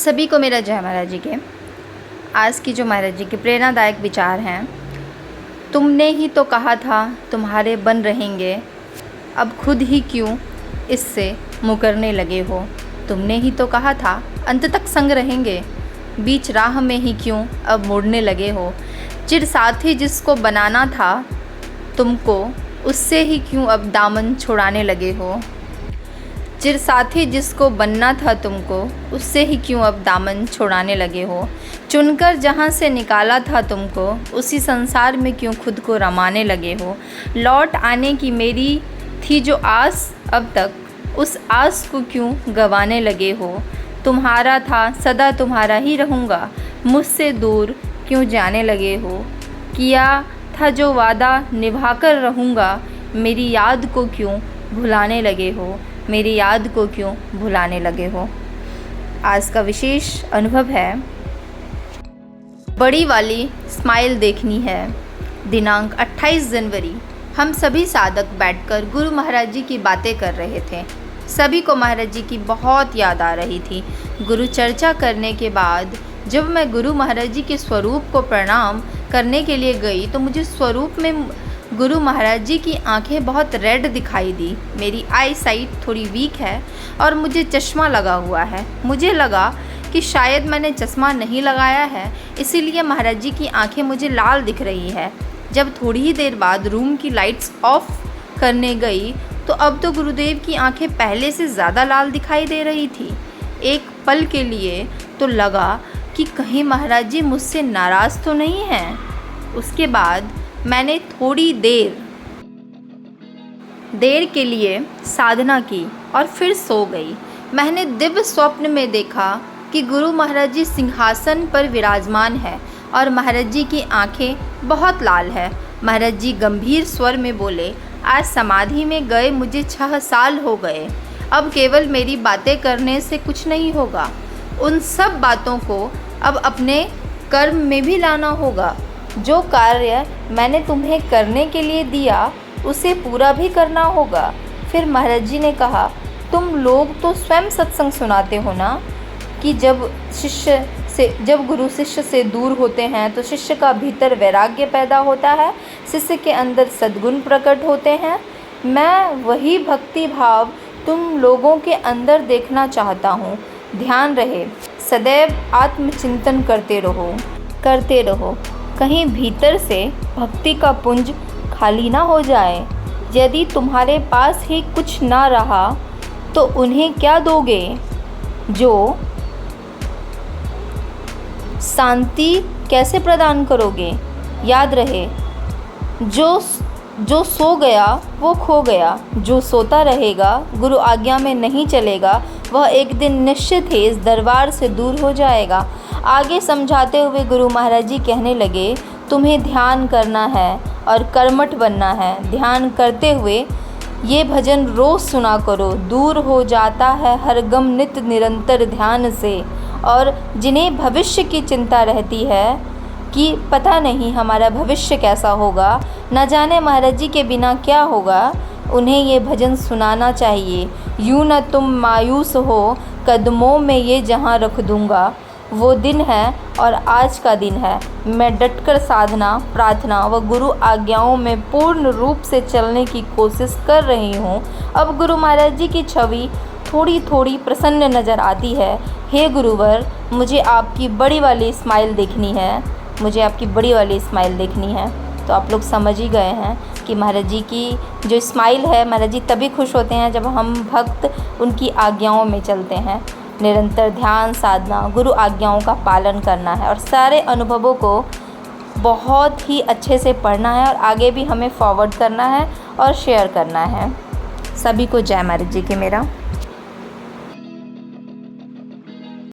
सभी को मेरा जय महाराज जी के। आज की जो महाराज जी के प्रेरणादायक विचार हैं, तुमने ही तो कहा था तुम्हारे बन रहेंगे, अब खुद ही क्यों इससे मुकरने लगे हो। तुमने ही तो कहा था अंत तक संग रहेंगे, बीच राह में ही क्यों अब मुड़ने लगे हो। चिर साथी जिसको बनाना था तुमको, उससे ही क्यों अब दामन छुड़ाने लगे हो। चिर साथी जिसको बनना था तुमको, उससे ही क्यों अब दामन छुड़ाने लगे हो। चुनकर जहाँ से निकाला था तुमको, उसी संसार में क्यों खुद को रमाने लगे हो। लौट आने की मेरी थी जो आस, अब तक उस आस को क्यों गंवाने लगे हो। तुम्हारा था सदा तुम्हारा ही रहूँगा, मुझसे दूर क्यों जाने लगे हो। किया था जो वादा निभाकर रहूँगा, मेरी याद को क्यों भुलाने लगे हो। मेरी याद को क्यों भुलाने लगे हो। आज का विशेष अनुभव है, बड़ी वाली स्माइल देखनी है। दिनांक 28 जनवरी हम सभी साधक बैठकर गुरु महाराज जी की बातें कर रहे थे। सभी को महाराज जी की बहुत याद आ रही थी। गुरु चर्चा करने के बाद जब मैं गुरु महाराज जी के स्वरूप को प्रणाम करने के लिए गई, तो मुझे स्वरूप में गुरु महाराज जी की आंखें बहुत रेड दिखाई दी। मेरी आई साइट थोड़ी वीक है और मुझे चश्मा लगा हुआ है। मुझे लगा कि शायद मैंने चश्मा नहीं लगाया है, इसीलिए महाराज जी की आंखें मुझे लाल दिख रही है। जब थोड़ी ही देर बाद रूम की लाइट्स ऑफ करने गई, तो अब तो गुरुदेव की आंखें पहले से ज़्यादा लाल दिखाई दे रही थी। एक पल के लिए तो लगा कि कहीं महाराज जी मुझसे नाराज़ तो नहीं हैं। उसके बाद मैंने थोड़ी देर के लिए साधना की और फिर सो गई। मैंने दिव्य स्वप्न में देखा कि गुरु महाराज जी सिंहासन पर विराजमान है और महाराज जी की आंखें बहुत लाल है। महाराज जी गंभीर स्वर में बोले, आज समाधि में गए मुझे 6 साल हो गए। अब केवल मेरी बातें करने से कुछ नहीं होगा, उन सब बातों को अब अपने कर्म में भी लाना होगा। जो कार्य मैंने तुम्हें करने के लिए दिया, उसे पूरा भी करना होगा। फिर महाराज जी ने कहा, तुम लोग तो स्वयं सत्संग सुनाते हो ना कि जब गुरु शिष्य से दूर होते हैं तो शिष्य का भीतर वैराग्य पैदा होता है, शिष्य के अंदर सद्गुण प्रकट होते हैं। मैं वही भक्ति भाव तुम लोगों के अंदर देखना चाहता हूँ। ध्यान रहे, सदैव आत्मचिंतन करते रहो, कहीं भीतर से भक्ति का पुंज खाली ना हो जाए। यदि तुम्हारे पास ही कुछ ना रहा तो उन्हें क्या दोगे। जो शांति कैसे प्रदान करोगे। याद रहे, जो सो गया वो खो गया, जो सोता रहेगा गुरु आज्ञा में नहीं चलेगा, वह एक दिन निश्चित ही इस दरबार से दूर हो जाएगा। आगे समझाते हुए गुरु महाराज जी कहने लगे, तुम्हें ध्यान करना है और कर्मठ बनना है। ध्यान करते हुए ये भजन रोज़ सुना करो, दूर हो जाता है हर गम नित निरंतर ध्यान से। और जिन्हें भविष्य की चिंता रहती है कि पता नहीं हमारा भविष्य कैसा होगा, न जाने महाराज जी के बिना क्या होगा, उन्हें ये भजन सुनाना चाहिए। यूँ न तुम मायूस हो, कदमों में ये जहाँ रख दूँगा। वो दिन है और आज का दिन है। मैं डटकर साधना, प्रार्थना व गुरु आज्ञाओं में पूर्ण रूप से चलने की कोशिश कर रही हूँ। अब गुरु महाराज जी की छवि थोड़ी थोड़ी प्रसन्न नज़र आती है। हे गुरुवर, मुझे आपकी बड़ी वाली स्माइल देखनी है। तो आप लोग समझ ही गए हैं कि महाराज जी की जो स्माइल है, महाराज जी तभी खुश होते हैं जब हम भक्त उनकी आज्ञाओं में चलते हैं। निरंतर ध्यान साधना, गुरु आज्ञाओं का पालन करना है और सारे अनुभवों को बहुत ही अच्छे से पढ़ना है और आगे भी हमें फॉरवर्ड करना है और शेयर करना है। सभी को जय महाराज जी के मेरा।